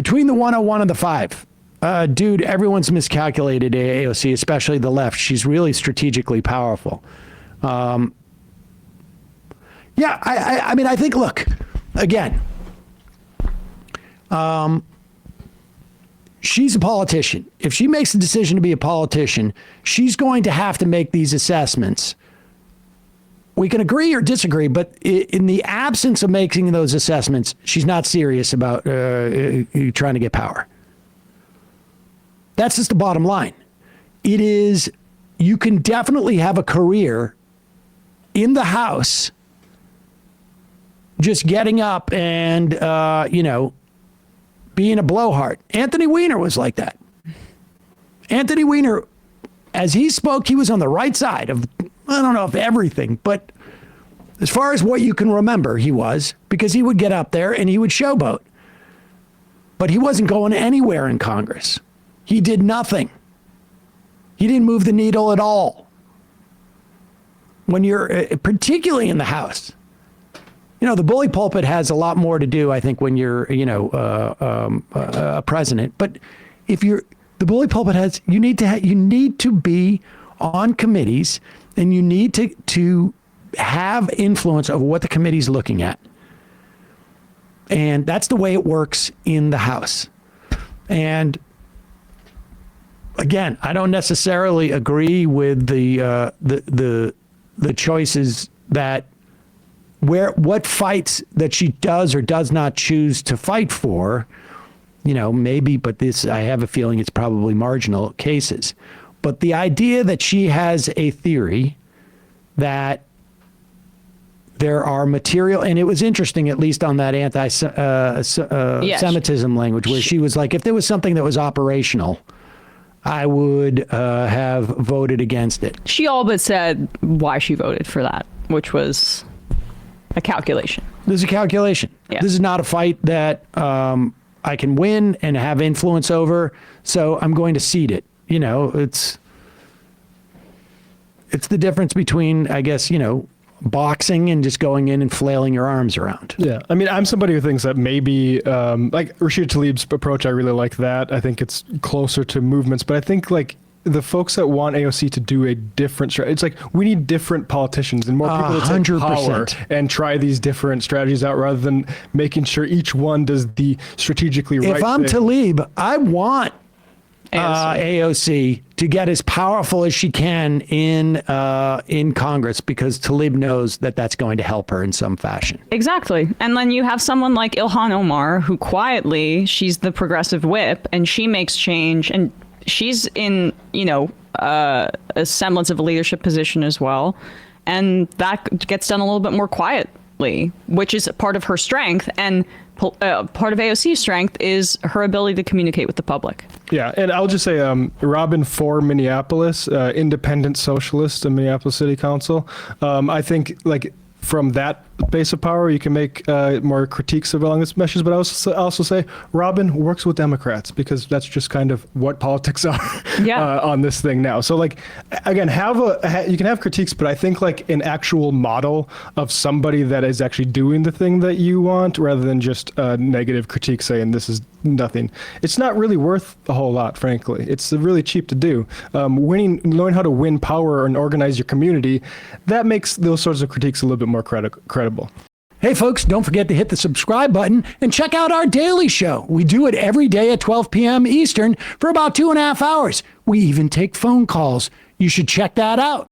between the 101 and the 5. Dude, everyone's miscalculated AOC, especially the left. She's really strategically powerful. I mean, I think, look, again, she's a politician. If she makes the decision to be a politician, she's going to have to make these assessments. We can agree or disagree, but in the absence of making those assessments, she's not serious about trying to get power. That's just the bottom line. It is, you can definitely have a career in the House just getting up and, being a blowhard. Anthony Weiner was like that. Anthony Weiner, as he spoke, he was on the right side of, I don't know if everything, but as far as what you can remember, he was, because he would get up there and he would showboat. But he wasn't going anywhere in Congress. He did nothing. He didn't move the needle at all. When you're, particularly in the House, the bully pulpit has a lot more to do, I think, when you're, a president. But if you're, the bully pulpit has, you need to be on committees, and you need to have influence over what the committee's looking at. And that's the way it works in the House. And again, I don't necessarily agree with the choices that what fights that she does or does not choose to fight for, maybe, but I have a feeling it's probably marginal cases. But the idea that she has a theory that there are material, and it was interesting, at least on that anti-Semitism language, where she was like, if there was something that was operational, I would have voted against it. She all but said why she voted for that, which was a calculation. This is a calculation. Yeah. This is not a fight that I can win and have influence over, so I'm going to cede it. It's the difference between, I guess, boxing and just going in and flailing your arms around. Yeah. I mean, I'm somebody who thinks that maybe, like Rashida Tlaib's approach, I really like that. I think it's closer to movements, but I think the folks that want AOC to do a different strategy, it's like we need different politicians and more people to take 100%. power and try these different strategies out rather than making sure each one does the strategically right thing. If I'm Tlaib, I want AOC to get as powerful as she can in Congress, because Tlaib knows that that's going to help her in some fashion. Exactly. And then you have someone like Ilhan Omar, who quietly, she's the progressive whip, and she makes change, and she's in, a semblance of a leadership position as well. And that gets done a little bit more quietly, which is part of her strength. And part of AOC's strength is her ability to communicate with the public. Yeah, and I'll just say, Robin for Minneapolis, independent socialist in Minneapolis City Council. I think, from that base of power, you can make more critiques along this message. But I also say Robin works with Democrats, because that's just kind of what politics are on this thing now. So again, you can have critiques, but I think an actual model of somebody that is actually doing the thing that you want, rather than just negative critique saying this is nothing. It's not really worth a whole lot, frankly. It's really cheap to do. Learning how to win power and organize your community, that makes those sorts of critiques a little bit more credible. Hey folks, don't forget to hit the subscribe button and check out our daily show. We do it every day at 12 p.m. Eastern for about 2.5 hours. We even take phone calls. You should check that out.